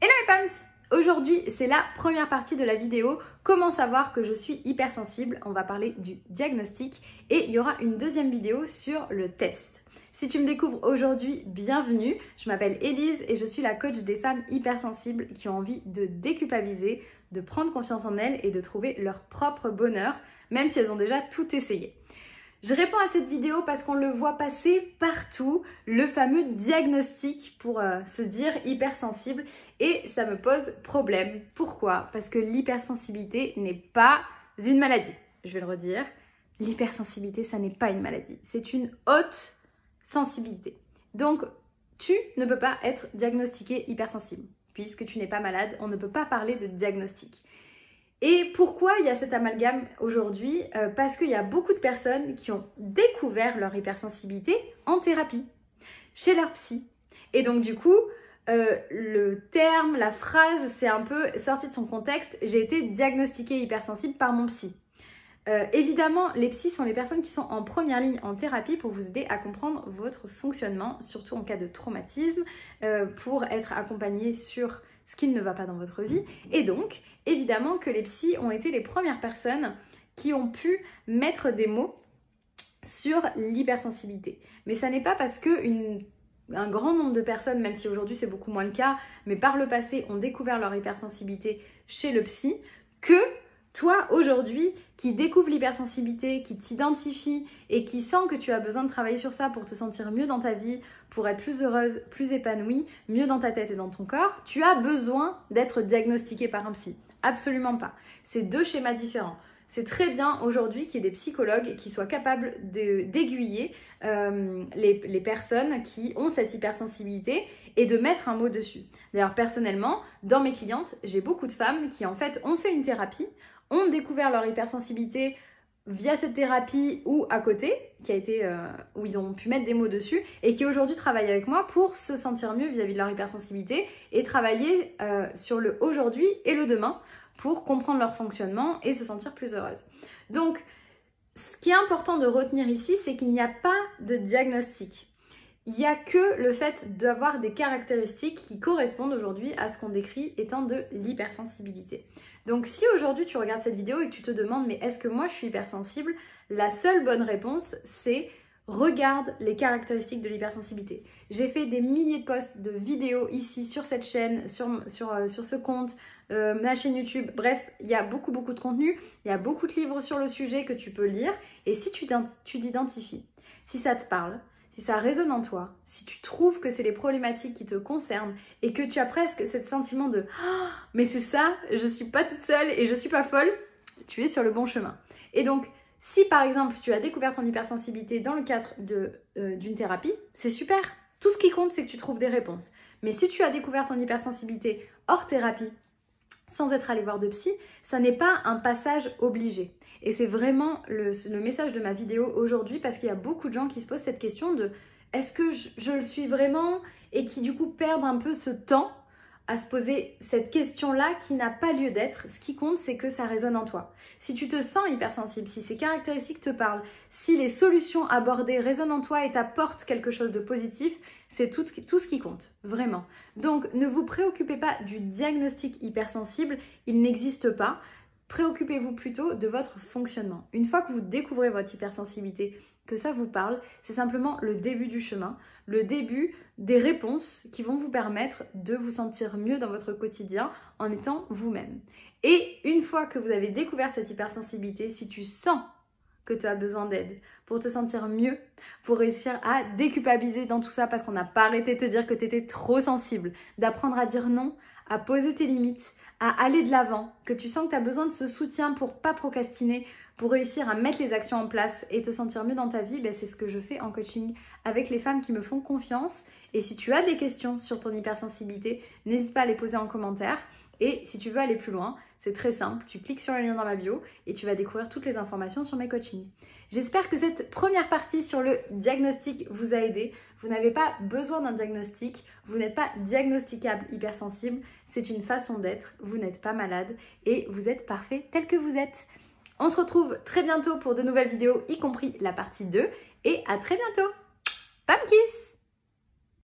Hello mes Pams! Aujourd'hui, c'est la première partie de la vidéo « Comment savoir que je suis hypersensible ?» On va parler du diagnostic et il y aura une deuxième vidéo sur le test. Si tu me découvres aujourd'hui, bienvenue. Je m'appelle Élise et je suis la coach des femmes hypersensibles qui ont envie de déculpabiliser, de prendre confiance en elles et de trouver leur propre bonheur, même si elles ont déjà tout essayé. Je réponds à cette vidéo parce qu'on le voit passer partout, le fameux diagnostic pour se dire hypersensible, et ça me pose problème. Pourquoi? Parce que l'hypersensibilité n'est pas une maladie. Je vais le redire, l'hypersensibilité, ça n'est pas une maladie. C'est une haute sensibilité. Donc, tu ne peux pas être diagnostiqué hypersensible. Puisque tu n'es pas malade, on ne peut pas parler de diagnostic. Et pourquoi il y a cet amalgame aujourd'hui? Parce qu'il y a beaucoup de personnes qui ont découvert leur hypersensibilité en thérapie, chez leur psy. Et donc du coup, le terme, la phrase, c'est un peu sorti de son contexte. J'ai été diagnostiquée hypersensible par mon psy. Évidemment, les psys sont les personnes qui sont en première ligne en thérapie pour vous aider à comprendre votre fonctionnement, surtout en cas de traumatisme, pour être accompagné sur ce qui ne va pas dans votre vie. Et donc, évidemment que les psys ont été les premières personnes qui ont pu mettre des mots sur l'hypersensibilité. Mais ça n'est pas parce que un grand nombre de personnes, même si aujourd'hui c'est beaucoup moins le cas, mais par le passé ont découvert leur hypersensibilité chez le psy, que toi, aujourd'hui, qui découvre l'hypersensibilité, qui t'identifie et qui sent que tu as besoin de travailler sur ça pour te sentir mieux dans ta vie, pour être plus heureuse, plus épanouie, mieux dans ta tête et dans ton corps, tu as besoin d'être diagnostiqué par un psy. Absolument pas. C'est deux schémas différents. C'est très bien aujourd'hui qu'il y ait des psychologues qui soient capables d'aiguiller les personnes qui ont cette hypersensibilité et de mettre un mot dessus. D'ailleurs, personnellement, dans mes clientes, j'ai beaucoup de femmes qui en fait ont fait une thérapie, ont découvert leur hypersensibilité via cette thérapie ou à côté, où ils ont pu mettre des mots dessus et qui aujourd'hui travaillent avec moi pour se sentir mieux vis-à-vis de leur hypersensibilité et travailler sur le aujourd'hui et le demain pour comprendre leur fonctionnement et se sentir plus heureuse. Donc, ce qui est important de retenir ici, c'est qu'il n'y a pas de diagnostic. Il n'y a que le fait d'avoir des caractéristiques qui correspondent aujourd'hui à ce qu'on décrit étant de l'hypersensibilité. Donc si aujourd'hui tu regardes cette vidéo et que tu te demandes mais est-ce que moi je suis hypersensible, la seule bonne réponse c'est regarde les caractéristiques de l'hypersensibilité. J'ai fait des milliers de posts, de vidéos ici sur cette chaîne, sur ce compte, ma chaîne YouTube. Bref, il y a beaucoup de contenu, il y a beaucoup de livres sur le sujet que tu peux lire. Et si tu t'identifies, si ça te parle, si ça résonne en toi, si tu trouves que c'est les problématiques qui te concernent et que tu as presque ce sentiment de oh, « mais c'est ça, je suis pas toute seule et je suis pas folle », tu es sur le bon chemin. Et donc, si par exemple tu as découvert ton hypersensibilité dans le cadre d'une thérapie, c'est super. Tout ce qui compte, c'est que tu trouves des réponses. Mais si tu as découvert ton hypersensibilité hors thérapie, sans être allé voir de psy, ça n'est pas un passage obligé. Et c'est vraiment le message de ma vidéo aujourd'hui parce qu'il y a beaucoup de gens qui se posent cette question de est-ce que je le suis vraiment et qui du coup perdent un peu ce temps à se poser cette question-là qui n'a pas lieu d'être. Ce qui compte, c'est que ça résonne en toi. Si tu te sens hypersensible, si ces caractéristiques te parlent, si les solutions abordées résonnent en toi et t'apportent quelque chose de positif, c'est tout ce qui compte, vraiment. Donc, ne vous préoccupez pas du diagnostic hypersensible, il n'existe pas. Préoccupez-vous plutôt de votre fonctionnement. Une fois que vous découvrez votre hypersensibilité, que ça vous parle, c'est simplement le début du chemin, le début des réponses qui vont vous permettre de vous sentir mieux dans votre quotidien en étant vous-même. Et une fois que vous avez découvert cette hypersensibilité, si tu sens que tu as besoin d'aide pour te sentir mieux, pour réussir à déculpabiliser dans tout ça parce qu'on n'a pas arrêté de te dire que tu étais trop sensible, d'apprendre à dire non, à poser tes limites, à aller de l'avant, que tu sens que tu as besoin de ce soutien pour pas procrastiner, pour réussir à mettre les actions en place et te sentir mieux dans ta vie, c'est ce que je fais en coaching avec les femmes qui me font confiance. Et si tu as des questions sur ton hypersensibilité, n'hésite pas à les poser en commentaire. Et si tu veux aller plus loin, c'est très simple, tu cliques sur le lien dans ma bio et tu vas découvrir toutes les informations sur mes coachings. J'espère que cette première partie sur le diagnostic vous a aidé. Vous n'avez pas besoin d'un diagnostic, vous n'êtes pas diagnosticable hypersensible, c'est une façon d'être, vous n'êtes pas malade et vous êtes parfait tel que vous êtes. On se retrouve très bientôt pour de nouvelles vidéos, y compris la partie 2, et à très bientôt. Pam kiss!